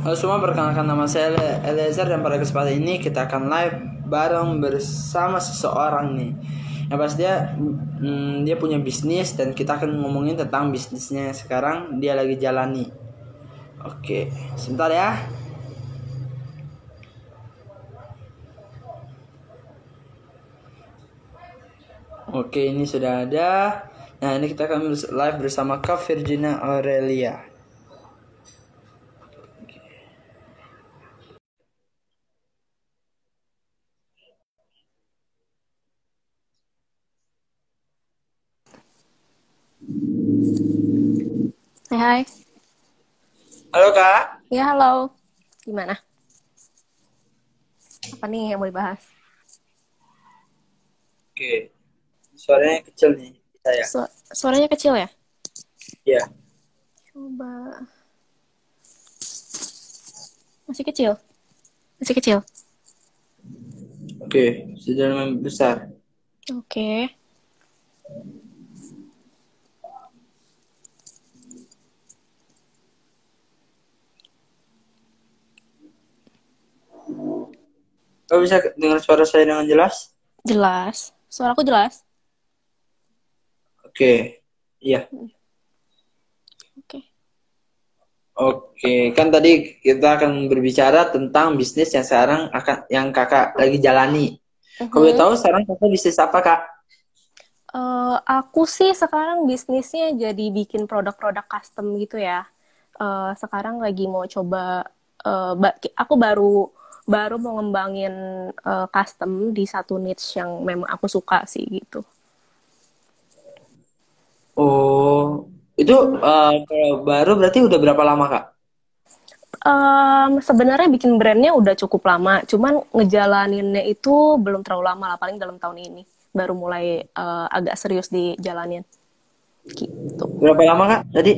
Halo semua, perkenalkan nama saya Eliezer dan pada kesempatan ini kita akan live bareng bersama seseorang nih. Yang pas dia punya bisnis dan kita akan ngomongin tentang bisnisnya yang sekarang dia lagi jalani. Oke, sebentar ya. Oke, ini sudah ada. Nah, ini kita akan live bersama Kak Virginia Aurelia. Hai, hai. Halo Kak. Ya, halo. Gimana? Apa nih yang mau dibahas? Oke, suaranya kecil nih saya. Suaranya kecil ya? Ya. Coba. Masih kecil? Masih kecil? Oke, sudah lumayan besar. Oke. Kau bisa dengar suara saya dengan jelas? Jelas. Suaraku jelas? Oke, iya. Oke. Oke, kan tadi kita akan berbicara tentang bisnis yang sekarang yang kakak lagi jalani. Kau boleh Mhm. tahu sekarang kakak bisnis apa kak? Aku sih sekarang bisnisnya jadi bikin produk-produk custom gitu ya. Sekarang lagi mau coba, aku baru baru mau ngembangin custom di satu niche yang memang aku suka sih gitu. Oh, itu Mhm. kalau baru berarti udah berapa lama kak? Sebenarnya bikin brandnya udah cukup lama, cuman ngejalaninnya itu belum terlalu lama lah, paling dalam tahun ini baru mulai agak serius dijalanin gitu. Berapa lama kak tadi?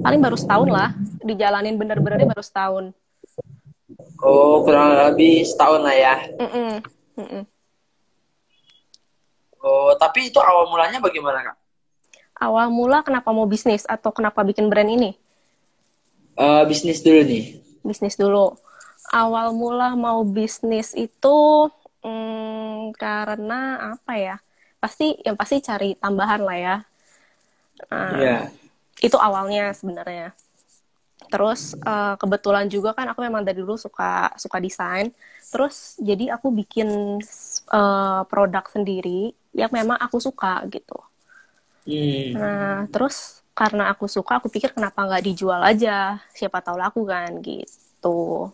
Paling baru setahun lah, dijalanin bener-benernya baru setahun. Oh, kurang lebih setahun lah ya. Mm-mm. Mm-mm. Oh, tapi itu awal mulanya bagaimana kak? Awal mula kenapa mau bisnis atau kenapa bikin brand ini? Bisnis dulu nih. Bisnis dulu. Awal mula mau bisnis itu karena apa ya? Yang pasti cari tambahan lah ya. Nah, Iya. itu awalnya sebenarnya. Terus kebetulan juga kan aku memang dari dulu suka suka desain. Terus jadi aku bikin produk sendiri yang memang aku suka gitu. Hmm. Nah, terus karena aku suka, aku pikir kenapa nggak dijual aja? Siapa tahu laku kan gitu.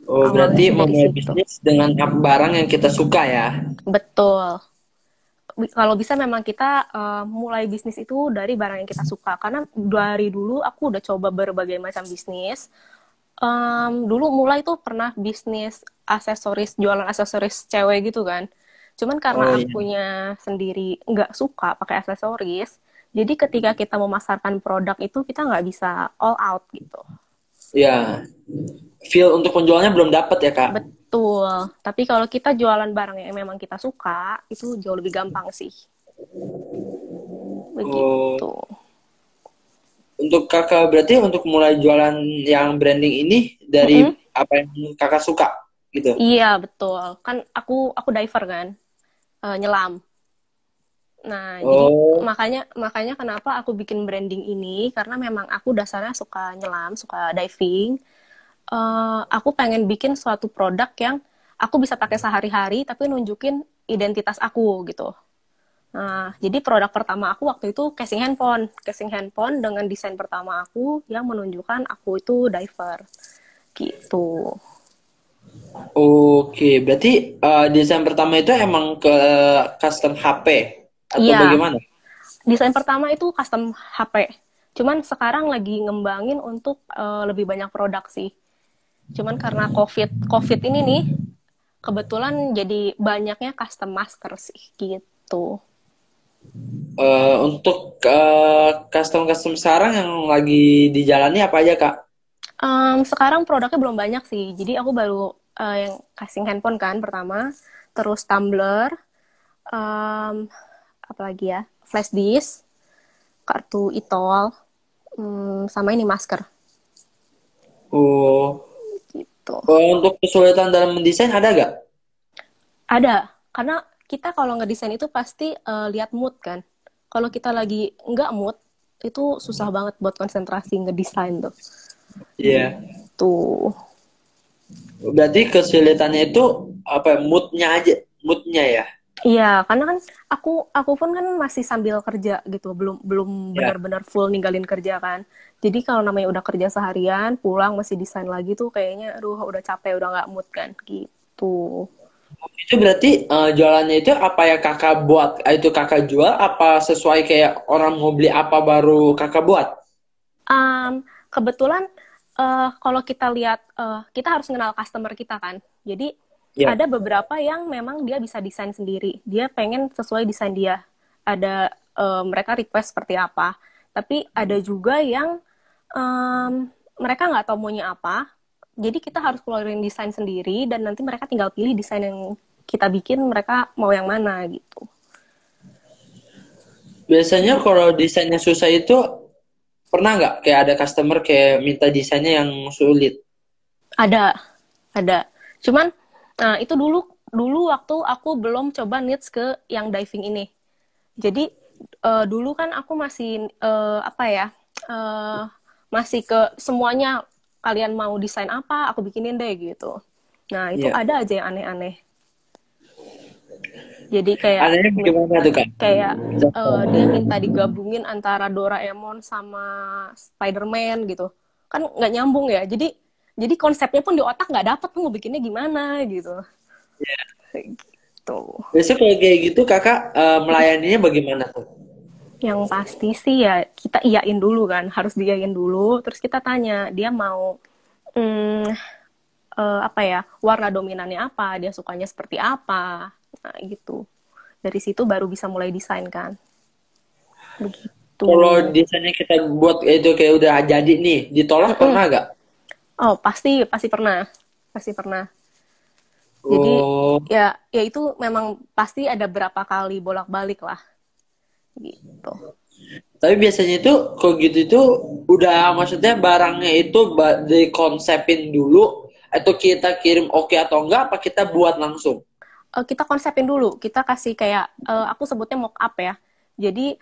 Oh, Awalnya berarti sih dari memulai situ. bisnis dengan barang yang kita suka ya? Betul. Kalau bisa memang kita mulai bisnis itu dari barang yang kita suka. Karena dari dulu aku udah coba berbagai macam bisnis. Dulu mulai tuh pernah bisnis aksesoris, jualan aksesoris cewek gitu kan. Cuman Oh karena iya. akunya sendiri nggak suka pakai aksesoris, jadi ketika kita memasarkan produk itu kita nggak bisa all out gitu. Ya, feel untuk penjualnya belum dapat ya kak? Betul. Tapi kalau kita jualan barang yang memang kita suka, itu jauh lebih gampang sih. Oh, Begitu. untuk kakak berarti untuk mulai jualan yang branding ini dari Mm-mm. apa yang kakak suka gitu? Iya, betul. Kan aku diver kan, nyelam. Nah, jadi Oh, makanya makanya kenapa aku bikin branding ini karena memang aku dasarnya suka nyelam, suka diving. Aku pengen bikin suatu produk yang aku bisa pakai sehari-hari tapi nunjukin identitas aku gitu. Nah, jadi produk pertama aku waktu itu casing handphone dengan desain pertama aku yang menunjukkan aku itu diver gitu. oke. Berarti desain pertama itu emang ke custom HP atau Iya, bagaimana? desain pertama itu custom HP. Cuman sekarang lagi ngembangin untuk lebih banyak produk sih. Cuman karena COVID ini nih, kebetulan jadi banyaknya custom masker sih gitu. Untuk custom sekarang yang lagi dijalani apa aja kak? Sekarang produknya belum banyak sih. Jadi aku baru yang casing handphone kan pertama, terus tumbler, um, apalagi ya, flash disk, kartu e-tol, sama ini masker. Oh, gitu. untuk kesulitan dalam mendesain ada gak? Ada, karena kita kalau ngedesain itu pasti lihat mood kan. Kalau kita lagi nggak mood, itu susah banget buat konsentrasi ngedesain tuh. Iya. Tuh. Berarti kesulitannya itu apa? Moodnya aja, moodnya ya. Iya, karena kan aku pun kan masih sambil kerja gitu, belum belum Ya. benar-benar full ninggalin kerja kan. Jadi kalau namanya udah kerja seharian, pulang masih desain lagi tuh kayaknya aduh udah capek, udah nggak mood kan gitu. Itu berarti jualannya itu apa ya kakak buat? Itu kakak jual apa sesuai kayak orang mau beli apa baru kakak buat? Kebetulan kalau kita lihat kita harus kenal customer kita kan. Jadi Ya. ada beberapa yang memang dia bisa desain sendiri. Dia pengen sesuai desain dia. Ada mereka request seperti apa. Tapi ada juga yang mereka nggak tahu maunya apa. Jadi kita harus keluarin desain sendiri dan nanti mereka tinggal pilih desain yang kita bikin mereka mau yang mana gitu. Biasanya kalau desainnya susah itu pernah nggak kayak ada customer kayak minta desainnya yang sulit? Ada, ada. Cuman itu dulu dulu waktu aku belum coba niche ke yang diving ini. Jadi dulu kan aku masih apa ya? eh, Masih ke semuanya kalian mau desain apa, aku bikinin deh gitu. Nah, itu Iya. ada aja yang aneh-aneh. Jadi kayak Anehnya gimana tuh kak? kayak dia minta digabungin antara Doraemon sama Spider-Man gitu. Kan nggak nyambung ya. Jadi konsepnya pun di otak nggak dapet tuh mau bikinnya gimana gitu. Gitu. Biasanya kalau kayak gitu kakak melayaninya bagaimana tuh? Yang pasti sih ya kita iyain dulu kan, harus diiyain dulu. Terus kita tanya dia mau hmm, apa ya warna dominannya apa, dia sukanya seperti apa, nah gitu. Dari situ baru bisa mulai desain kan, begitu. Kalau desainnya kita buat itu kayak udah jadi nih, ditolak Mm-mm. pernah gak? Oh pasti pasti pernah, pasti pernah. Jadi Oh, ya itu memang pasti ada berapa kali bolak-balik lah, gitu. tapi biasanya itu kalau gitu itu udah maksudnya barangnya itu dikonsepin dulu atau kita kirim oke atau enggak apa kita buat langsung? Kita konsepin dulu, kita kasih kayak aku sebutnya mock up ya. Jadi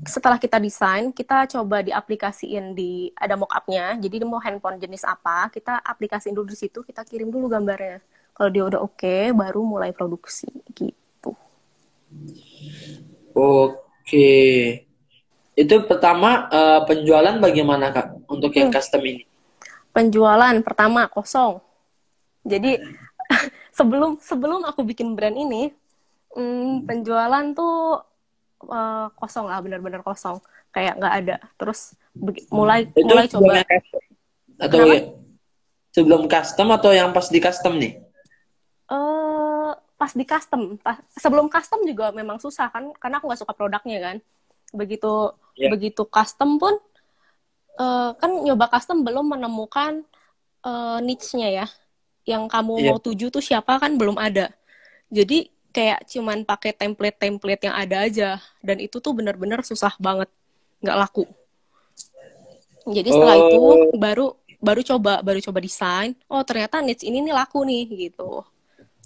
setelah kita desain, kita coba diaplikasiin di ada mock up-nya. Jadi dia mau handphone jenis apa, kita aplikasiin dulu di situ, kita kirim dulu gambarnya. Kalau dia udah oke, baru mulai produksi gitu. Oke. Itu pertama penjualan bagaimana Kak untuk yang Hmm, custom ini? Penjualan pertama kosong. Jadi sebelum sebelum aku bikin brand ini, penjualan tuh kosong lah, benar-benar kosong, kayak nggak ada. Terus mulai Itu mulai sebelum coba. yang custom atau Kenapa? ya, sebelum custom atau yang pas di custom nih? Pas di custom, sebelum custom juga memang susah kan, karena aku nggak suka produknya kan. Begitu Ya. begitu custom pun kan nyoba custom belum menemukan niche-nya ya, yang kamu Iya. mau tuju tuh siapa kan belum ada. Jadi kayak cuman pakai template-template yang ada aja, dan itu tuh benar-benar susah banget, nggak laku. Jadi setelah itu Oh, baru baru coba desain. Oh ternyata niche ini nih laku nih gitu.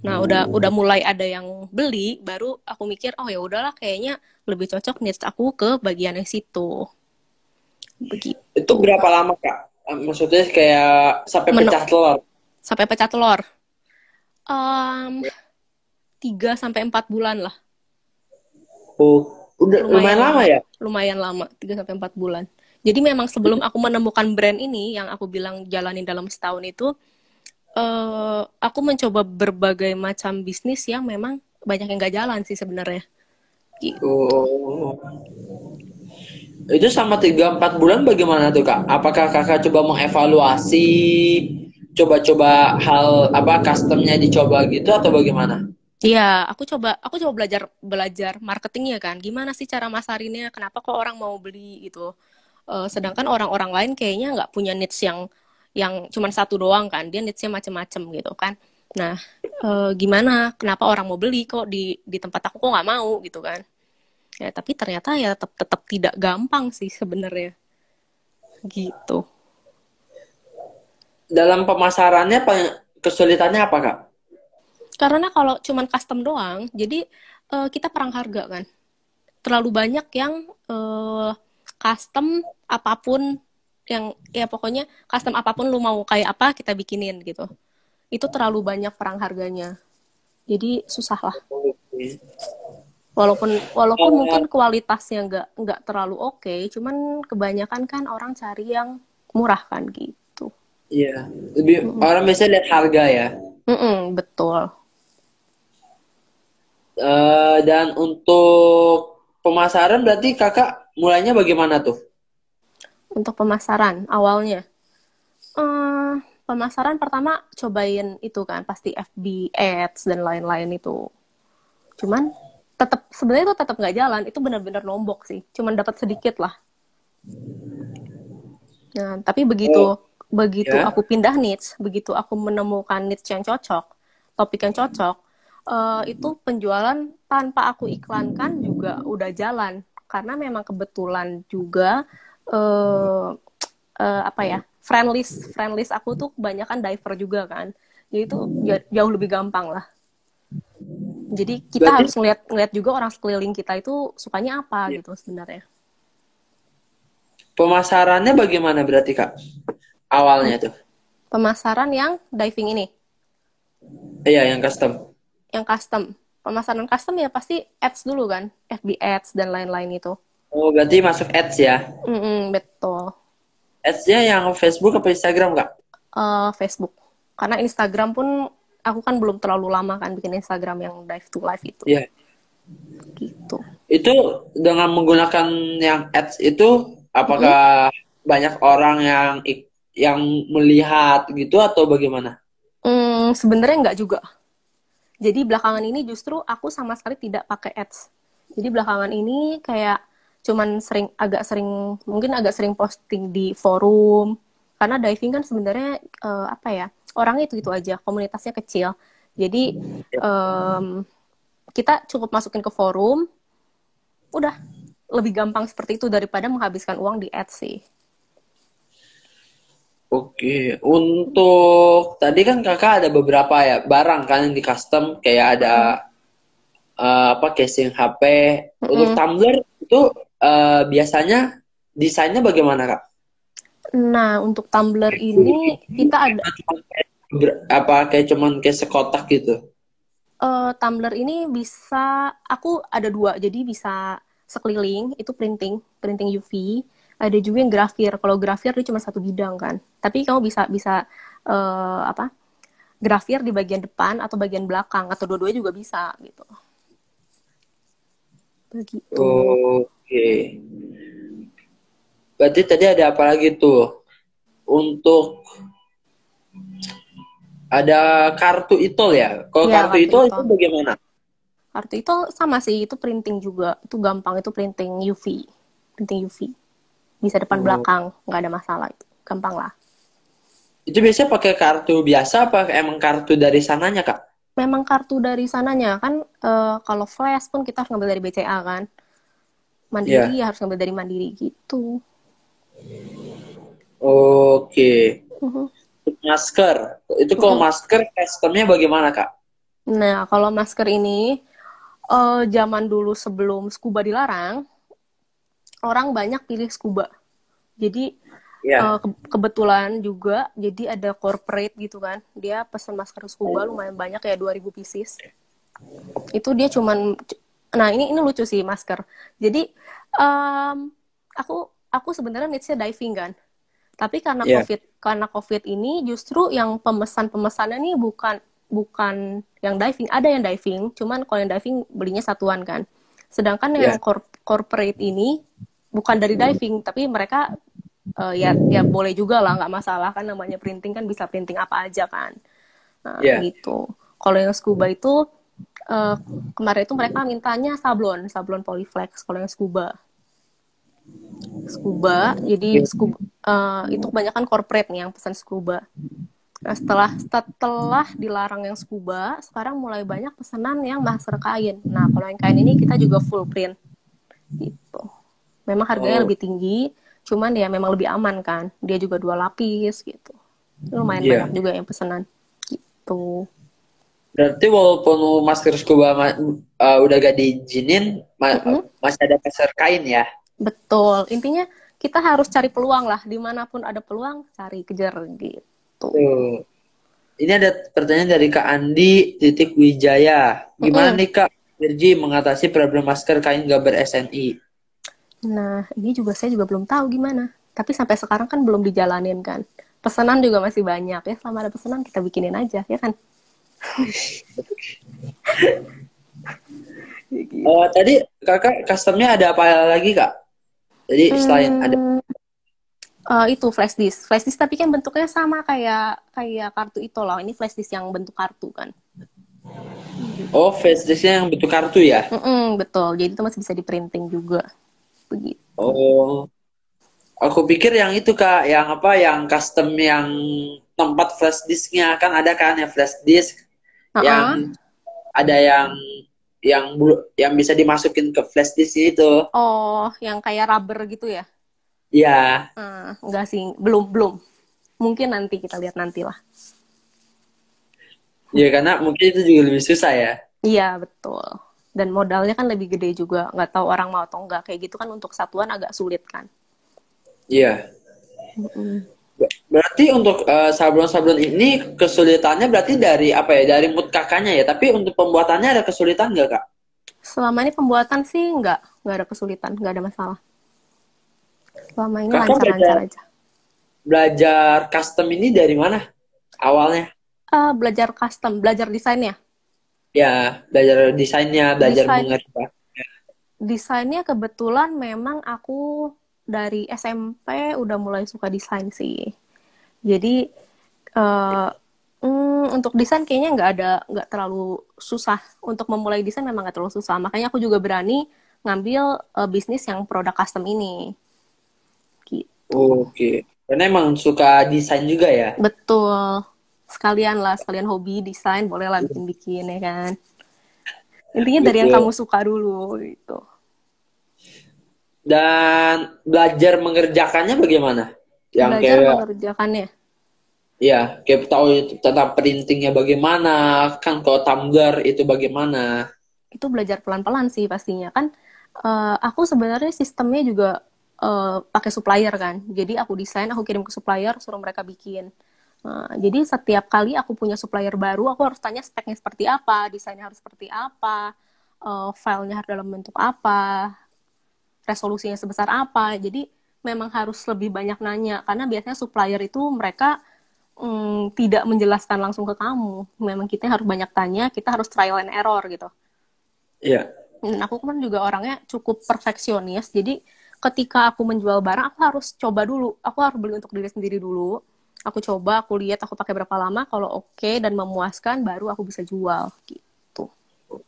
Nah udah mulai ada yang beli, baru aku mikir oh ya udahlah kayaknya lebih cocok niche aku ke bagian yang situ. itu Begitu. berapa lama Kak? Maksudnya kayak sampai Men- pecah telur. Sampai pecah telur. Um, 3 sampai 4 bulan lah. Oh, udah Lumayan lumayan lama lama. ya? Lumayan lama, 3 sampai 4 bulan. Jadi memang sebelum aku menemukan brand ini yang aku bilang jalanin dalam setahun itu, aku mencoba berbagai macam bisnis yang memang banyak yang gak jalan sih sebenarnya. Gitu. Oh, itu sama 3-4 bulan bagaimana tuh Kak? Apakah Kakak coba mengevaluasi, coba-coba hal apa customnya dicoba gitu atau bagaimana? Iya, aku coba belajar belajar marketingnya kan. Gimana sih cara masarinnya? Kenapa kok orang mau beli gitu? Sedangkan orang-orang lain kayaknya nggak punya needs yang cuma satu doang kan. Dia needs-nya macem-macem gitu kan. Nah, gimana? Kenapa orang mau beli kok di tempat aku kok nggak mau gitu kan? Ya, tapi ternyata ya tetap tetap tidak gampang sih sebenarnya. Gitu. dalam pemasarannya kesulitannya apa Kak? Karena kalau cuman custom doang, jadi kita perang harga kan. Terlalu banyak yang custom apapun, yang ya pokoknya custom apapun lu mau kayak apa kita bikinin gitu. Itu terlalu banyak perang harganya. Jadi susah lah. Oke. Walaupun walaupun Eh, mungkin kualitasnya nggak terlalu oke, cuman kebanyakan kan orang cari yang murah kan gitu. iya, lebih Mm-mm. orang biasanya lihat harga ya. Mm-mm, betul. Dan untuk pemasaran berarti kakak mulainya bagaimana tuh? Untuk pemasaran awalnya, eh pemasaran pertama cobain itu kan pasti FB Ads dan lain-lain itu. Cuman tetap sebenarnya itu tetap nggak jalan, itu benar-benar nombok sih. Cuman dapat sedikit lah. Nah, tapi Oh, begitu begitu ya. aku pindah niche, begitu aku menemukan niche yang cocok, topik yang cocok, itu penjualan tanpa aku iklankan juga udah jalan. Karena memang kebetulan juga eh apa ya, friend list aku tuh kebanyakan diver juga kan. Jadi itu jauh lebih gampang lah. Jadi kita Berarti harus ngeliat juga orang sekeliling kita itu sukanya apa ya, gitu sebenarnya. pemasarannya bagaimana berarti kak? Awalnya tuh. Pemasaran yang diving ini, Iya, yang custom. yang custom. Pemasaran custom ya pasti ads dulu kan, FB ads dan lain-lain itu. Oh, berarti masuk ads ya. Betul. Ads-nya yang Facebook apa Instagram kak? Facebook. Karena Instagram pun aku kan belum terlalu lama kan bikin Instagram yang dive to live itu. Iya. Gitu. Itu dengan menggunakan yang ads itu, Mm-mm. apakah banyak orang yang melihat gitu atau bagaimana? Sebenarnya nggak juga. Jadi belakangan ini justru aku sama sekali tidak pakai ads. Jadi belakangan ini kayak cuman mungkin agak sering posting di forum. Karena diving kan sebenarnya apa ya, orangnya itu aja, komunitasnya kecil. Jadi em, kita cukup masukin ke forum, udah lebih gampang seperti itu daripada menghabiskan uang di ads sih. Oke, untuk tadi kan kakak ada beberapa ya barang kan yang di custom kayak ada Mm-mm. apa casing HP. Untuk Mm-mm. tumbler itu biasanya desainnya bagaimana kak? Nah, untuk tumbler ini kita ada Apa kayak cuman kayak sekotak gitu? tumbler ini bisa, aku ada dua, jadi bisa sekeliling, itu printing, printing UV. Ada juga yang grafir. Kalau grafir dia cuma satu bidang kan. Tapi kamu bisa bisa apa? Grafir di bagian depan atau bagian belakang atau dua-duanya juga bisa gitu. Begitu. Oke, berarti tadi ada apa lagi tuh? Untuk ada kartu itol ya? Kalau Ya, kartu kartu itol itu. itu bagaimana? Kartu itu sama sih, itu printing juga. Itu gampang, itu printing UV. Printing UV. Bisa depan Oh. belakang, nggak ada masalah itu. Gampang lah. Itu biasanya pakai kartu biasa apa emang kartu dari sananya, Kak? Memang kartu dari sananya kan, kalau flash pun kita harus ngambil dari BCA kan. Mandiri Iya. ya harus ngambil dari Mandiri gitu. Oke. Mhm. Masker. Itu kalau Mhm. masker customnya bagaimana, Kak? Nah, kalau masker ini zaman dulu sebelum scuba dilarang, orang banyak pilih scuba. Jadi Iya. kebetulan juga jadi ada corporate gitu kan. Dia pesan masker scuba lumayan banyak ya 2000 pieces. Itu dia cuman, nah ini lucu sih masker. Jadi em, aku sebenarnya niche-nya diving kan. Tapi Iya. karena COVID ini justru yang pemesannya nih bukan bukan yang diving, ada yang diving, cuman kalau yang diving belinya satuan kan. Sedangkan yang Iya. corporate ini bukan dari diving, tapi mereka ya boleh juga lah, nggak masalah kan, namanya printing kan bisa printing apa aja kan. Nah, Iya. gitu. Kalau yang scuba itu eh, kemarin itu mereka mintanya sablon Polyflex kalau yang scuba, jadi scuba itu kebanyakan corporate nih yang pesan scuba. Nah, setelah dilarang yang scuba, sekarang mulai banyak pesanan yang masker kain. Nah, kalau yang kain ini kita juga full print gitu. Memang harganya Oh, lebih tinggi, cuman ya memang lebih aman kan. Dia juga 2 lapis gitu. Lumayan banyak Iya. juga yang pesanan gitu. Berarti walaupun masker scuba udah gak diizinin, Mm-mm. masih ada masker kain ya? Betul. Intinya kita harus cari peluang lah. Dimanapun ada peluang, cari kejar gitu. Tuh. Ini ada pertanyaan dari Kak Andi titik Wijaya. Gimana Mm-mm. nih Kak Virgi mengatasi problem masker kain gambar SNI? Nah, ini juga saya juga belum tahu gimana. Tapi sampai sekarang kan belum dijalanin kan. Pesanan juga masih banyak ya. Selama ada pesanan kita bikinin aja ya kan. Gitu. Tadi kakak customnya ada apa lagi Kak? Jadi selain ada Itu flash disk. Flash disk tapi kan bentuknya sama kayak kayak kartu itu loh. Ini flash disk yang bentuk kartu kan. face disknya yang bentuk kartu ya? Betul. Jadi itu masih bisa di printing juga. Begitu. Oh, aku pikir yang itu Kak, yang apa, yang custom yang tempat flash disknya kan ada kan ya flash disk Uh-uh. yang ada yang bisa dimasukin ke flash disk itu. Oh, yang kayak rubber gitu ya? Ya, Enggak sih, belum belum. Mungkin nanti kita lihat nanti lah. ya karena mungkin itu juga lebih susah ya. Iya, betul. Dan modalnya kan lebih gede juga. Nggak tahu orang mau atau enggak. Kayak gitu kan untuk satuan agak sulit kan. Iya. Mm-mm. Berarti untuk sablon-sablon ini kesulitannya berarti dari apa ya? Dari mood kakaknya ya. Tapi untuk pembuatannya ada kesulitan nggak kak? Selama ini pembuatan sih nggak ada kesulitan, nggak ada masalah. Selama ini Kakak lancar-lancar aja. belajar custom ini dari mana awalnya? Belajar custom, belajar desainnya. Ya, belajar desainnya, belajar Desain mengerti. desainnya kebetulan memang aku dari SMP udah mulai suka desain sih. Jadi eh, untuk desain kayaknya nggak terlalu susah. Untuk memulai desain memang nggak terlalu susah. Makanya aku juga berani ngambil bisnis yang produk custom ini. Gitu. Oke. Karena emang suka desain juga ya. Betul. Sekalian lah, sekalian hobi desain, boleh lah bikin-bikin ya kan. Intinya dari yang kamu Betul. suka dulu gitu. Dan belajar mengerjakannya bagaimana? Yang Belajar kayak mengerjakannya. ya, kayak tahu tentang printingnya bagaimana, kan kalau tumbler itu bagaimana. Itu belajar pelan-pelan sih pastinya kan. Aku sebenarnya sistemnya juga pakai supplier kan. Jadi aku desain, aku kirim ke supplier, suruh mereka bikin. Jadi setiap kali aku punya supplier baru, aku harus tanya speknya seperti apa, desainnya harus seperti apa, filenya harus dalam bentuk apa, resolusinya sebesar apa. Jadi memang harus lebih banyak nanya karena biasanya supplier itu mereka tidak menjelaskan langsung ke kamu. Memang kita harus banyak tanya, kita harus trial and error gitu. Iya. Dan aku kan juga orangnya cukup perfeksionis, jadi ketika aku menjual barang, aku harus coba dulu. Aku harus beli untuk diri sendiri dulu. Aku coba, aku lihat aku pakai berapa lama, kalau oke dan memuaskan, baru aku bisa jual gitu.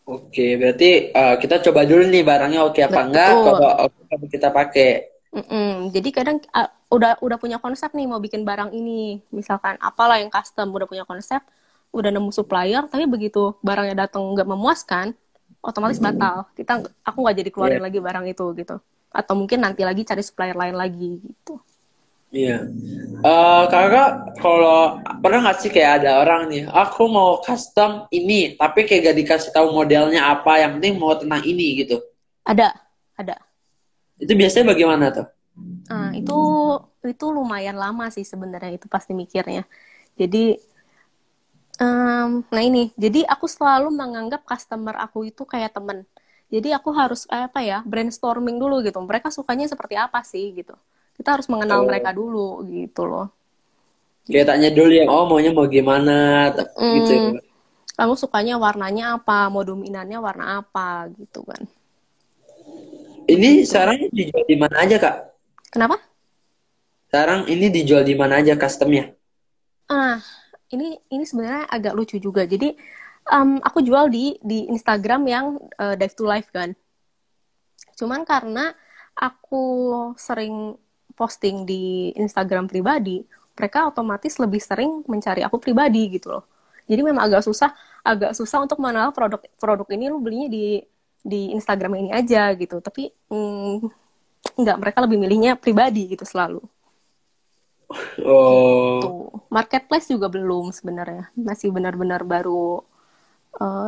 Oke, berarti kita coba dulu nih barangnya oke apa enggak. Kalau Betul. oke baru kita pakai. Jadi kadang udah punya konsep nih mau bikin barang ini, misalkan apalah yang custom, udah punya konsep, udah nemu supplier, tapi begitu barangnya datang nggak memuaskan, otomatis batal. Aku nggak jadi Iya. keluarin lagi barang itu gitu. Atau mungkin nanti lagi cari supplier lain lagi gitu. Iya. Kakak, kalau pernah nggak sih kayak ada orang nih, aku mau custom ini, tapi kayak gak dikasih tahu modelnya apa, yang penting mau tentang ini gitu. Ada, ada. Itu biasanya bagaimana tuh? Nah, itu lumayan lama sih sebenarnya itu pasti mikirnya. Jadi, nah ini, jadi aku selalu menganggap customer aku itu kayak temen. Jadi aku harus apa ya, brainstorming dulu gitu. Mereka sukanya seperti apa sih gitu. Kita harus mengenal mereka Oh, dulu gitu loh. kayak tanya dulu yang, oh maunya mau gimana, gitu. Hmm, kamu sukanya warnanya apa, mau dominannya warna apa gitu kan. Ini Begitu. sekarang dijual di mana aja, Kak? Kenapa? Sekarang ini dijual di mana aja customnya? Ah, ini sebenarnya agak lucu juga. Jadi aku jual di Instagram yang Dive to Life kan. Cuman karena aku sering posting di Instagram pribadi, mereka otomatis lebih sering mencari aku pribadi gitu loh. Jadi memang agak susah untuk mengenal produk ini lu belinya di Instagram ini aja gitu. Tapi enggak, mereka lebih milihnya pribadi gitu selalu. Oh, Tuh, marketplace juga belum sebenarnya, masih benar-benar baru.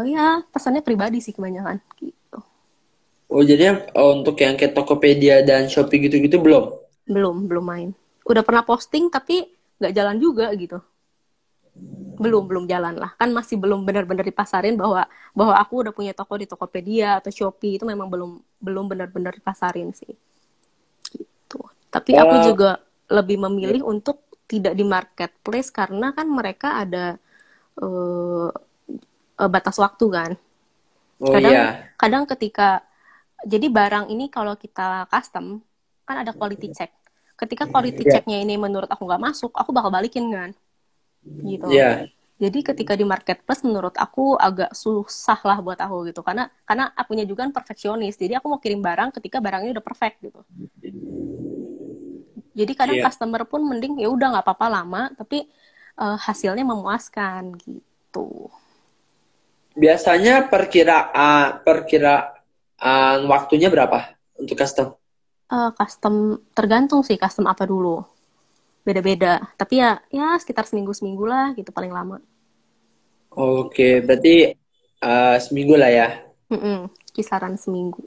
Ya pesannya pribadi sih kebanyakan gitu. oh jadi untuk yang kayak Tokopedia dan Shopee gitu-gitu belum? Belum main. Udah pernah posting tapi nggak jalan juga gitu. Belum jalan lah. Kan masih belum benar-benar dipasarin bahwa bahwa aku udah punya toko di Tokopedia atau Shopee, itu memang belum belum benar-benar dipasarin sih. Tuh. Tapi aku Kalau juga lebih memilih untuk tidak di marketplace karena kan mereka ada eh, batas waktu kan. oh Kadang iya, kadang ketika jadi barang ini kalau kita custom kan ada quality check. Ketika quality iya, checknya ini menurut aku nggak masuk, aku bakal balikin kan, gitu. iya, Jadi ketika di marketplace menurut aku agak susah lah buat aku gitu karena akunya juga kan perfeksionis. Jadi aku mau kirim barang ketika barangnya udah perfect gitu. Jadi kadang iya. customer pun mending ya udah nggak apa-apa lama tapi hasilnya memuaskan gitu. Biasanya perkiraan waktunya berapa untuk custom? Custom tergantung sih custom apa dulu. Beda-beda. Tapi ya sekitar seminggu-seminggu lah gitu paling lama. Oke, berarti seminggu lah ya. Mm-mm, kisaran seminggu.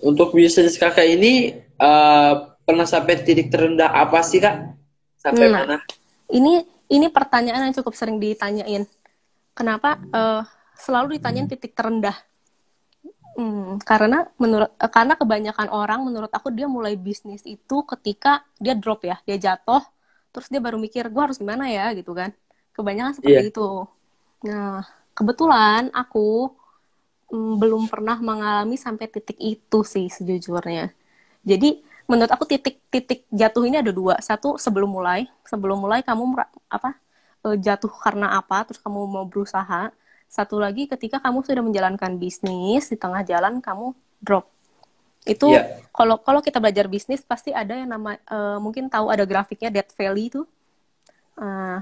Untuk bisnis kakak ini pernah sampai titik terendah apa sih kak? Sampai Nah, mana? ini pertanyaan yang cukup sering ditanyain. Kenapa selalu ditanyain titik terendah? Karena kebanyakan orang menurut aku dia mulai bisnis itu ketika dia drop ya, dia jatuh, terus dia baru mikir gue harus gimana ya gitu kan. Kebanyakan Iya, seperti itu. Nah, kebetulan aku belum pernah mengalami sampai titik itu sih sejujurnya. Jadi menurut aku titik-titik jatuh ini ada dua. Satu sebelum mulai kamu jatuh karena apa, terus kamu mau berusaha. Satu lagi ketika kamu sudah menjalankan bisnis di tengah jalan kamu drop. Itu iya, kalau kalau kita belajar bisnis pasti ada yang mungkin tahu ada grafiknya death valley itu. Uh,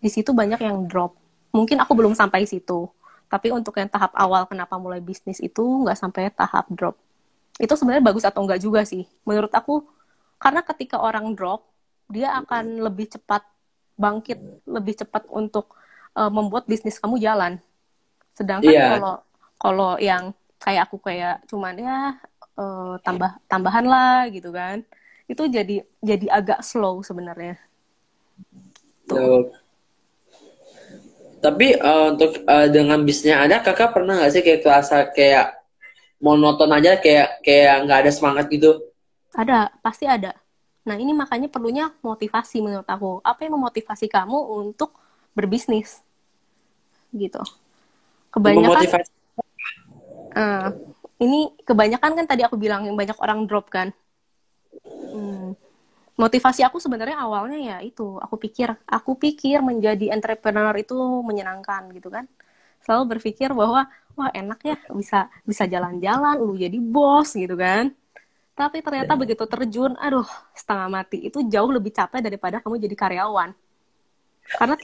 di situ banyak yang drop. Mungkin aku belum sampai situ. Tapi untuk yang tahap awal kenapa mulai bisnis itu nggak sampai tahap drop. Itu sebenarnya bagus atau enggak juga sih. Menurut aku, karena ketika orang drop, dia akan lebih cepat bangkit, lebih cepat untuk membuat bisnis kamu jalan. Sedangkan iya. kalau kalau yang kayak aku kayak cuman ya tambahan lah gitu kan. Itu jadi agak slow sebenarnya. Tuh. Tuh. Tapi untuk dengan bisnisnya ada, kakak pernah nggak sih kayak kerasa kayak monoton aja, kayak kayak nggak ada semangat gitu? Pasti ada. Nah, ini makanya perlunya motivasi menurut aku. Apa yang memotivasi kamu untuk berbisnis gitu. Kebanyakan Memotivasi? eh, ini kebanyakan kan tadi aku bilang yang banyak orang drop kan. Hmm, motivasi aku sebenarnya awalnya ya itu, aku pikir menjadi entrepreneur itu menyenangkan gitu kan. Selalu berpikir bahwa wah enak ya bisa bisa jalan-jalan, lu jadi bos gitu kan. Tapi ternyata begitu terjun, aduh setengah mati. Itu jauh lebih capek daripada kamu jadi karyawan. Karena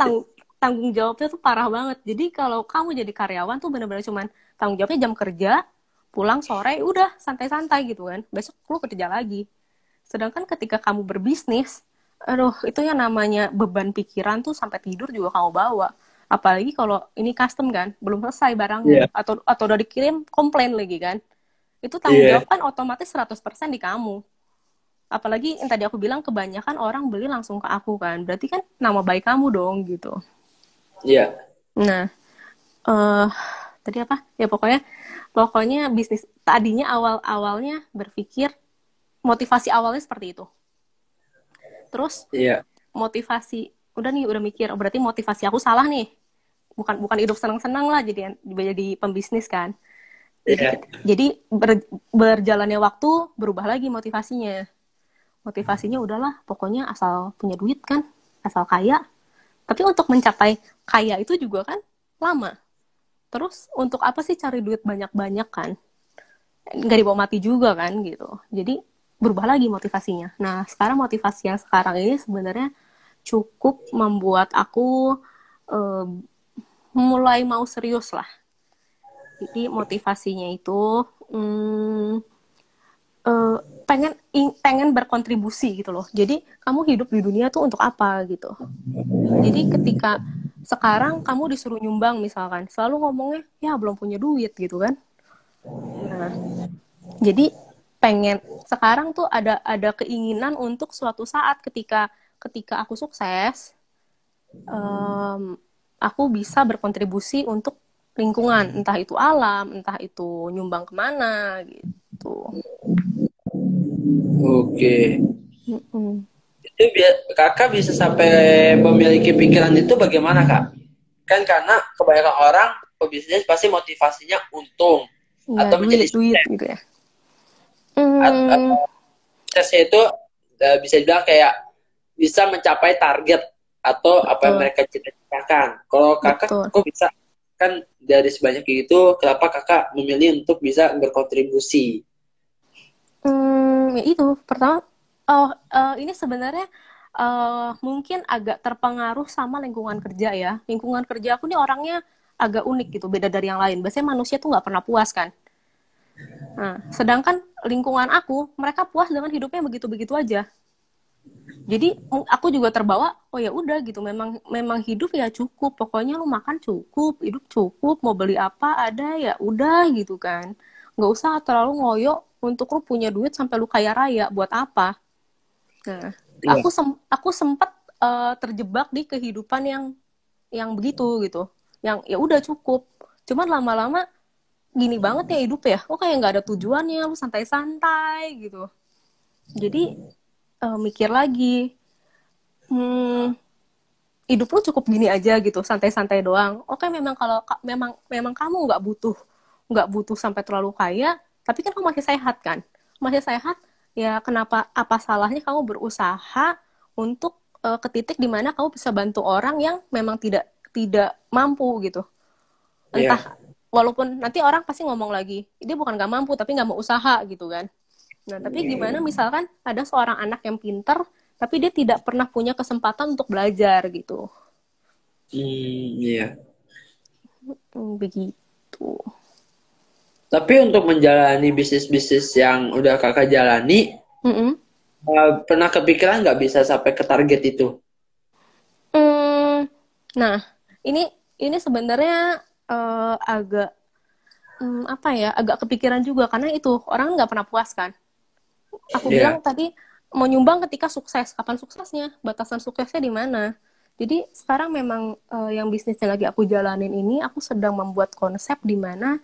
tanggung jawabnya tuh parah banget. Jadi kalau kamu jadi karyawan tuh benar-benar cuman tanggung jawabnya jam kerja, pulang sore, udah santai-santai gitu kan. Besok lu kerja lagi. Sedangkan ketika kamu berbisnis, aduh itu yang namanya beban pikiran tuh sampai tidur juga kamu bawa. Apalagi kalau ini custom kan, belum selesai barangnya. Iya, Atau udah dikirim, komplain lagi kan. Itu tanggung jawab iya, kan otomatis 100% di kamu. Apalagi yang tadi aku bilang kebanyakan orang beli langsung ke aku kan. Berarti kan nama baik kamu dong gitu. iya, Nah, eh tadi apa? Ya pokoknya bisnis tadinya awalnya berpikir motivasi awalnya seperti itu. Terus iya, motivasi udah mikir oh, berarti motivasi aku salah nih. Bukan bukan hidup senang-senang lah jadi pembisnis kan. Jadi iya, berjalannya waktu berubah lagi motivasinya. Motivasinya udahlah pokoknya asal punya duit kan, asal kaya. Tapi untuk mencapai kaya itu juga kan lama. Terus untuk apa sih cari duit banyak-banyak kan? Nggak dibawa mati juga kan gitu. Jadi berubah lagi motivasinya. Nah sekarang motivasi yang sekarang ini sebenarnya cukup membuat aku eh, mulai mau serius lah. Jadi motivasinya itu hmm, eh, pengen berkontribusi gitu loh. Jadi kamu hidup di dunia tuh untuk apa gitu. Jadi ketika sekarang kamu disuruh nyumbang misalkan, selalu ngomongnya ya belum punya duit gitu kan. Nah, jadi pengen sekarang tuh ada keinginan untuk suatu saat ketika aku sukses, aku bisa berkontribusi untuk lingkungan, entah itu alam, entah itu nyumbang kemana gitu. Oke. Mm-mm. Itu kakak bisa sampai memiliki pikiran itu bagaimana kak? Kan karena kebanyakan orang pebisnis pasti motivasinya untung Ya atau menjadi duit sukses. gitu ya. Atau suksesnya itu bisa dibilang kayak bisa mencapai target atau apa yang Betul, mereka cita-citakan. Kalau kakak betul. kok bisa, kan dari sebanyak itu kenapa kakak memilih untuk bisa berkontribusi? Ya itu pertama, ini sebenarnya mungkin agak terpengaruh sama lingkungan kerja ya. Lingkungan kerja aku nih orangnya agak unik gitu, beda dari yang lain. Biasanya manusia tuh nggak pernah puas kan. Nah, sedangkan lingkungan aku, mereka puas dengan hidupnya begitu-begitu aja. Jadi aku juga terbawa, oh ya udah gitu, memang memang hidup ya cukup, pokoknya lu makan cukup, hidup cukup, mau beli apa ada ya udah gitu kan, nggak usah terlalu ngoyo untuk lu punya duit sampai lu kaya raya, buat apa? Nah, Iya. aku sempat terjebak di kehidupan yang begitu gitu, yang ya udah cukup, cuman lama-lama gini banget ya hidup ya, kok kayak nggak ada tujuannya, lu santai-santai gitu, jadi mikir lagi. Hmm, hidup lu cukup gini aja gitu, santai-santai doang. Oke, memang kalau memang memang kamu nggak butuh sampai terlalu kaya, tapi kan kamu masih sehat kan? Masih sehat, ya kenapa apa salahnya kamu berusaha untuk ke titik di mana kamu bisa bantu orang yang memang tidak tidak mampu gitu. Iya. Entah walaupun nanti orang pasti ngomong lagi, dia bukan nggak mampu tapi nggak mau usaha gitu kan. Nah, tapi gimana misalkan ada seorang anak yang pinter, tapi dia tidak pernah punya kesempatan untuk belajar gitu. Iya. Begitu. Tapi untuk menjalani bisnis-bisnis yang udah kakak jalani, Mm-mm. pernah kepikiran nggak bisa sampai ke target itu? Hmm, nah, ini ini sebenarnya agak apa ya, agak kepikiran juga karena itu orang nggak pernah puas kan. Aku bilang Iya. tadi mau nyumbang ketika sukses, kapan suksesnya, batasan suksesnya di mana. Jadi sekarang memang yang bisnisnya lagi aku jalanin ini, aku sedang membuat konsep di mana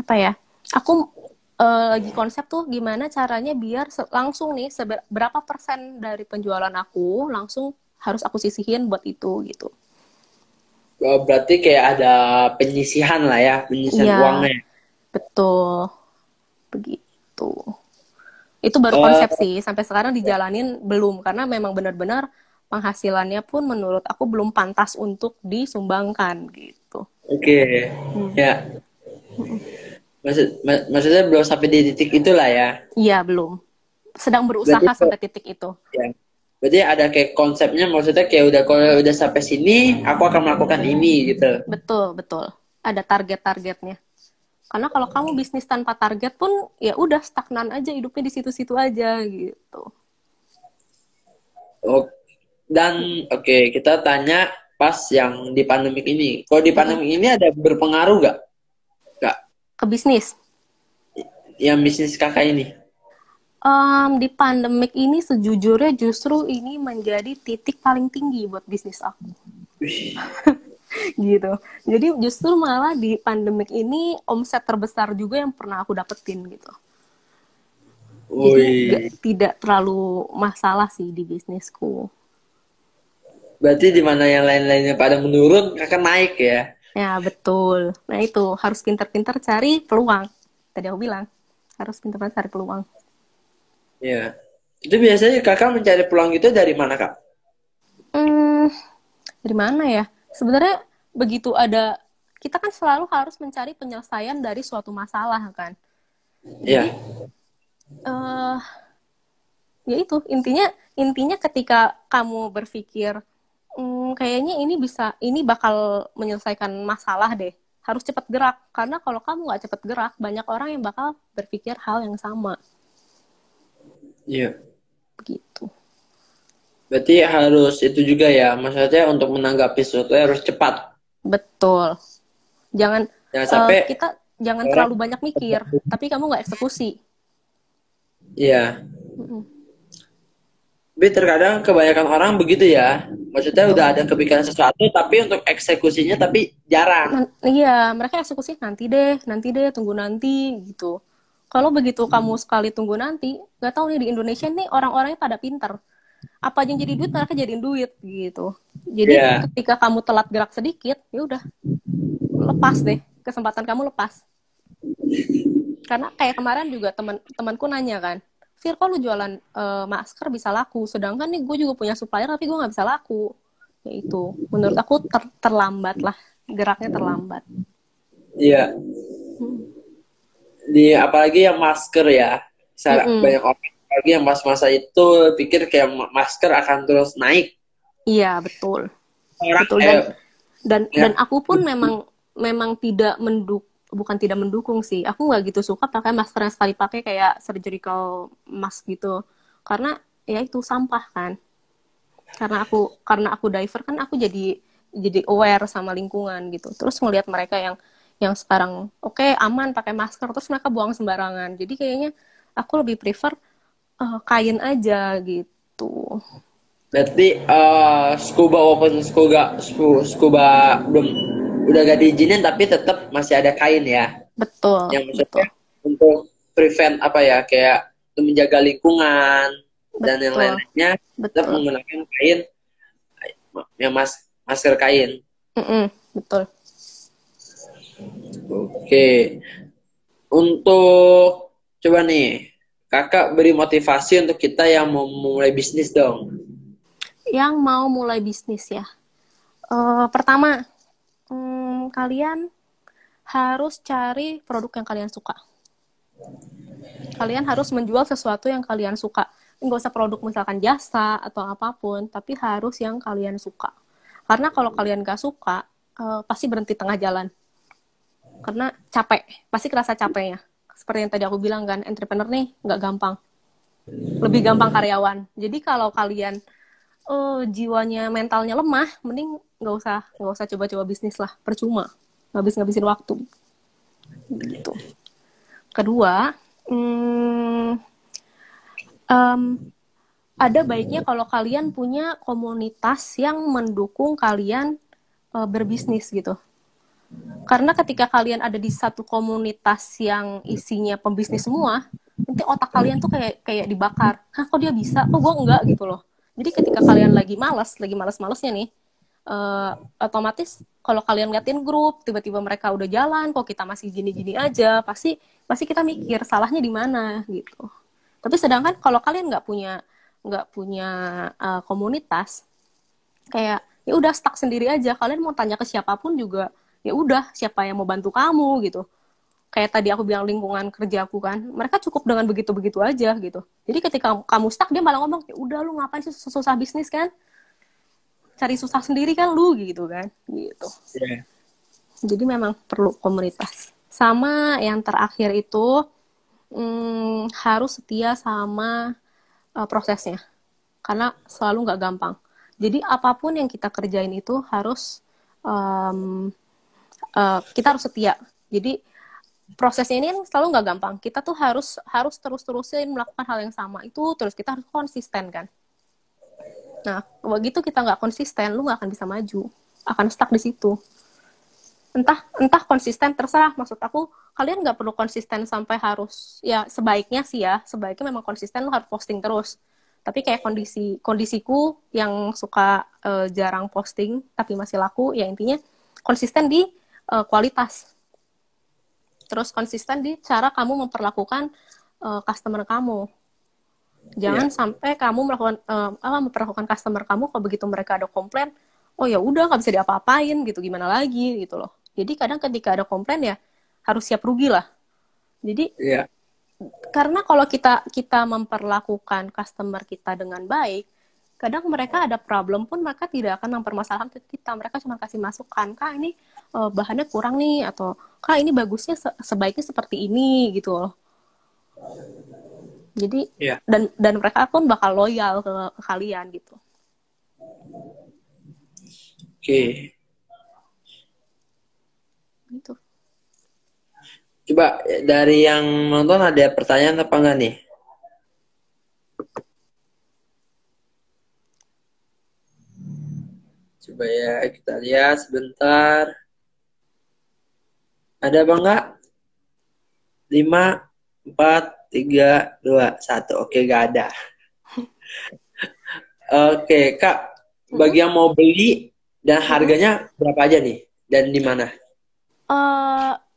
apa ya? Aku lagi konsep tuh gimana caranya biar langsung nih berapa persen dari penjualan aku langsung harus aku sisihin buat itu gitu. Berarti kayak ada penyisihan lah ya, penyisihan Iya, uangnya. betul. Begitu. Itu baru Eh, konsep sih, sampai sekarang dijalanin belum karena memang benar-benar penghasilannya pun menurut aku belum pantas untuk disumbangkan gitu. oke. Hmm. Ya, maksudnya belum sampai di titik itulah ya. Iya, belum. Sedang Berarti berusaha sampai titik itu. ya. Berarti ada kayak konsepnya, maksudnya kayak udah kalau udah sampai sini, aku akan melakukan ini gitu. Betul, betul. Ada target-targetnya. Karena kalau kamu bisnis tanpa target pun ya udah stagnan aja hidupnya di situ-situ aja gitu. Oh, dan oke, kita tanya pas yang di pandemik ini. Kalau di Mm-mm. pandemik ini ada berpengaruh nggak? Nggak, Ke bisnis. yang bisnis kakak ini? Di pandemik ini sejujurnya justru ini menjadi titik paling tinggi buat bisnis aku. Wih, Gitu. Jadi justru malah di pandemik ini omset terbesar juga yang pernah aku dapetin gitu. Jadi wih. tidak terlalu masalah sih di bisnisku. Berarti di mana yang lain-lainnya pada menurun, kakak naik ya? Ya betul. Nah itu harus pintar-pintar cari peluang. Tadi aku bilang harus pintar-pintar cari peluang. Ya. Itu biasanya kakak mencari peluang itu dari mana kak? Hmm, dari mana ya? Sebenarnya begitu ada kita kan selalu harus mencari penyelesaian dari suatu masalah kan. Ya. Jadi eh ya itu intinya intinya ketika kamu berpikir kayaknya ini bakal menyelesaikan masalah deh. harus cepat gerak. Karena kalau kamu nggak cepat gerak, banyak orang yang bakal berpikir hal yang sama. Iya. Begitu. Berarti harus itu juga ya, maksudnya untuk menanggapi sesuatu harus cepat. Betul. Jangan Jangan sampai kita jangan orang. terlalu banyak mikir, tapi kamu nggak eksekusi. Iya. Mm-mm. Tapi terkadang kebanyakan orang begitu ya. Maksudnya Betul. udah ada kepikiran sesuatu, tapi untuk eksekusinya tapi jarang. Iya, mereka eksekusi nanti deh, tunggu nanti gitu. Kalau begitu kamu sekali tunggu nanti, nggak tahu nih di Indonesia nih orang-orangnya pada pinter. Apa aja yang jadi duit mereka jadiin duit gitu. Jadi Iya. ketika kamu telat gerak sedikit, ya udah lepas deh, kesempatan kamu lepas. Karena kayak kemarin juga temanku nanya kan, Fir, kok lu jualan masker bisa laku, sedangkan nih gue juga punya supplier tapi gue nggak bisa laku. Ya itu, menurut aku terlambat lah, geraknya terlambat. Iya. Apalagi yang masker ya. Mm-mm. Banyak orang apalagi yang masa itu pikir kayak masker akan terus naik. Iya betul, Orang betul dan ya. aku pun memang tidak bukan tidak mendukung sih. Aku nggak gitu suka pakai masker yang sekali pakai kayak surgical mask gitu, karena ya itu sampah kan. Karena aku diver kan aku jadi aware sama lingkungan gitu. Terus ngelihat mereka yang sekarang oke, aman pakai masker, terus mereka buang sembarangan. Jadi kayaknya aku lebih prefer kain aja gitu. Berarti scuba walaupun scuba belum udah gak diizinin tapi tetap masih ada kain ya. Betul, Yang betul, maksudnya untuk prevent apa ya, kayak untuk menjaga lingkungan dan yang betul, lainnya tetap betul. menggunakan kain, yang masker kain. Mm-mm, betul. Oke. Untuk coba nih, kakak beri motivasi untuk kita yang mau mulai bisnis dong. Yang mau mulai bisnis ya. Pertama, kalian harus cari produk yang kalian suka. Kalian harus menjual sesuatu yang kalian suka. Nggak usah produk misalkan jasa atau apapun, tapi harus yang kalian suka. Karena kalau kalian nggak suka, pasti berhenti tengah jalan. Karena capek, pasti kerasa capeknya. Seperti yang tadi aku bilang kan, entrepreneur nih nggak gampang. Lebih gampang karyawan. Jadi kalau kalian jiwanya, mentalnya lemah, mending nggak usah coba-coba bisnis lah, percuma, ngabisin waktu. Gitu. Kedua, ada baiknya kalau kalian punya komunitas yang mendukung kalian berbisnis gitu. Karena ketika kalian ada di satu komunitas yang isinya pembisnis semua, nanti otak kalian tuh kayak dibakar. Hah, kok dia bisa? Kok gue enggak gitu loh. Jadi ketika kalian lagi males-malesnya nih, otomatis kalau kalian liatin grup, tiba-tiba mereka udah jalan, kok kita masih gini-gini aja, pasti kita mikir salahnya di mana gitu. Tapi sedangkan kalau kalian nggak punya komunitas, kayak ya udah stuck sendiri aja. Kalian mau tanya ke siapapun juga, ya udah siapa yang mau bantu kamu gitu. Kayak tadi aku bilang lingkungan kerjaku kan, mereka cukup dengan begitu-begitu aja gitu. Jadi ketika kamu stuck, dia malah ngomong, ya udah lu ngapain sih susah bisnis kan? Cari susah sendiri kan lu gitu kan, gitu. Yeah. Jadi memang perlu komunitas. Sama yang terakhir itu harus setia sama prosesnya, karena selalu nggak gampang. Jadi apapun yang kita kerjain itu kita harus setia. Jadi prosesnya ini kan selalu nggak gampang. Kita tuh harus terus-terusin melakukan hal yang sama itu, terus kita harus konsisten kan. Nah, begitu kita nggak konsisten, lu nggak akan bisa maju, akan stuck di situ. Entah konsisten, terserah. Maksud aku, kalian nggak perlu konsisten sampai harus, ya sebaiknya memang konsisten, lu harus posting terus. Tapi kayak kondisiku yang suka jarang posting tapi masih laku, ya intinya konsisten di kualitas. Terus konsisten di cara kamu memperlakukan customer kamu. Jangan sampai kamu memperlakukan customer kamu, kalau begitu mereka ada komplain, oh ya udah nggak bisa diapa-apain gitu, gimana lagi gitu loh. Jadi kadang ketika ada komplain ya harus siap rugi lah. Jadi karena kalau kita memperlakukan customer kita dengan baik, kadang mereka ada problem pun mereka tidak akan mempermasalahkan ke kita, mereka cuma kasih masukan, kak ini bahannya kurang nih, atau kak ini bagusnya sebaiknya seperti ini gitu loh. Jadi Iya. dan mereka pun bakal loyal ke kalian gitu. Oke. Gitu. Coba dari yang nonton ada pertanyaan apa enggak nih? Coba ya kita lihat sebentar. Ada apa enggak? 5, 4, 3, 2, 1. Oke, gak ada. Oke, Kak. Bagi yang mau beli dan harganya berapa aja nih? Dan di mana?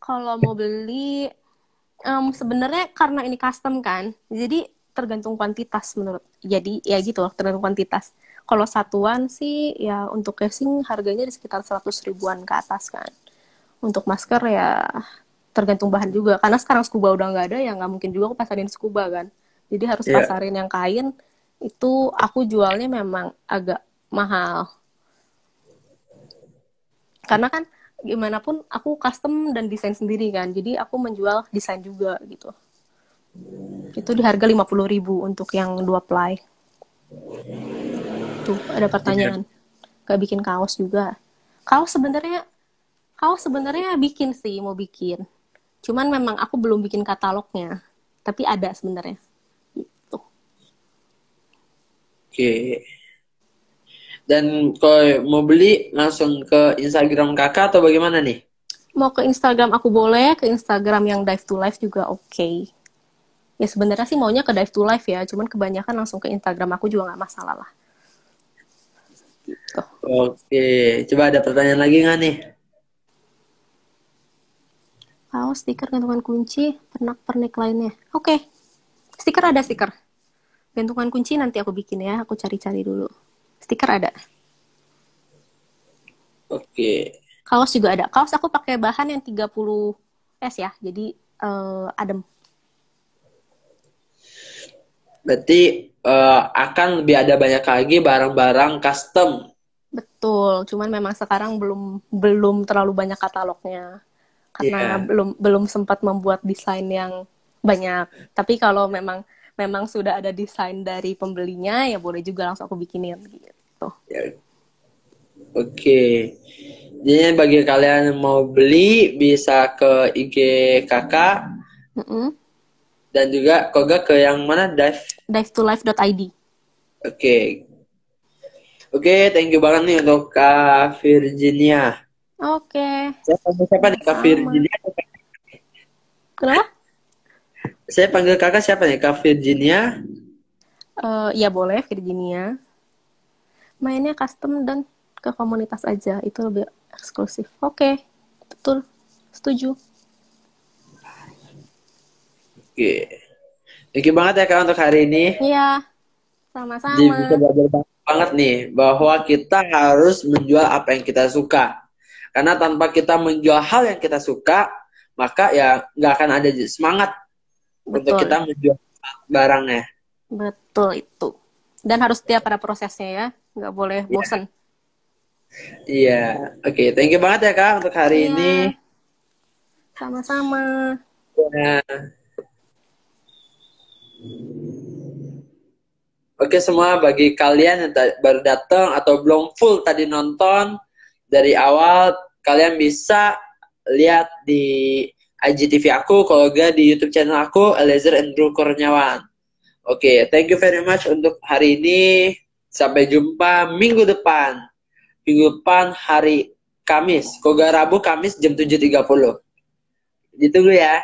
Kalau mau beli, sebenarnya karena ini custom kan, jadi tergantung kuantitas menurut. Jadi ya gitu loh, tergantung kuantitas. Kalau satuan sih ya untuk casing harganya di sekitar 100 ribuan ke atas kan. Untuk masker ya tergantung bahan juga. Karena sekarang scuba udah nggak ada, ya nggak mungkin juga aku pasarin scuba kan. Jadi harus Iya. pasarin yang kain. Itu aku jualnya memang agak mahal. Karena kan gimana pun aku custom dan desain sendiri kan. Jadi aku menjual desain juga gitu. Itu di harga 50.000 untuk yang 2 ply. Tuh, ada pertanyaan. Gak bikin kaos juga. Kaos sebenarnya bikin sih, mau bikin. Cuman memang aku belum bikin katalognya. Tapi ada sebenarnya. Gitu. Oke. Dan kalau mau beli langsung ke Instagram kakak atau bagaimana nih? Mau ke Instagram aku boleh, ke Instagram yang Dive to Life juga oke. Ya sebenarnya sih maunya ke Dive to Life ya, cuman kebanyakan langsung ke Instagram aku juga nggak masalah lah. Gitu. Oke, coba ada pertanyaan lagi nggak nih? Kaos, stiker, gantungan kunci, pernak-pernik lainnya. Oke. Stiker ada stiker. Gantungan kunci nanti aku bikin ya, aku cari-cari dulu. Stiker ada. Oke. Kaos juga ada. Kaos aku pakai bahan yang 30S ya, jadi adem. Berarti akan lebih ada banyak lagi barang-barang custom. Betul, cuman memang sekarang belum terlalu banyak katalognya. Karena Iya. belum sempat membuat desain yang banyak. Tapi kalau memang sudah ada desain dari pembelinya, ya boleh juga langsung aku bikinin gitu. Ya. Oke. Jadi bagi kalian yang mau beli bisa ke IG kakak dan juga Koga ke yang mana? Dive2life.id. Oke. Oke, thank you banget nih untuk Kak Virginia. Oke. Saya panggil siapa nih, Kak Sama. Virginia? Kenapa? Saya panggil kakak siapa nih, Kak Virginia? Ya boleh, Virginia. Mainnya custom dan ke komunitas aja, itu lebih eksklusif. Oke, betul. Setuju. Oke. Thank you banget ya Kak untuk hari ini. Iya, Jadi bisa sama-sama. belajar banget nih bahwa kita harus menjual apa yang kita suka. Karena tanpa kita menjual hal yang kita suka, maka ya nggak akan ada semangat untuk Betul, kita menjual barangnya. betul itu. Dan harus setia pada prosesnya ya, nggak boleh bosen. Iya. Oke, thank you banget ya Kak untuk hari ini. Iya, sama-sama. Ya. Oke semua, bagi kalian yang baru datang atau belum full tadi nonton dari awal, kalian bisa lihat di IGTV aku, kalau enggak di YouTube channel aku, Eliezer Andrew Kurniawan. Oke, thank you very much untuk hari ini. Sampai jumpa minggu depan. Minggu depan hari Kamis. Koga Rabu Kamis jam 7.30. Ditunggu ya.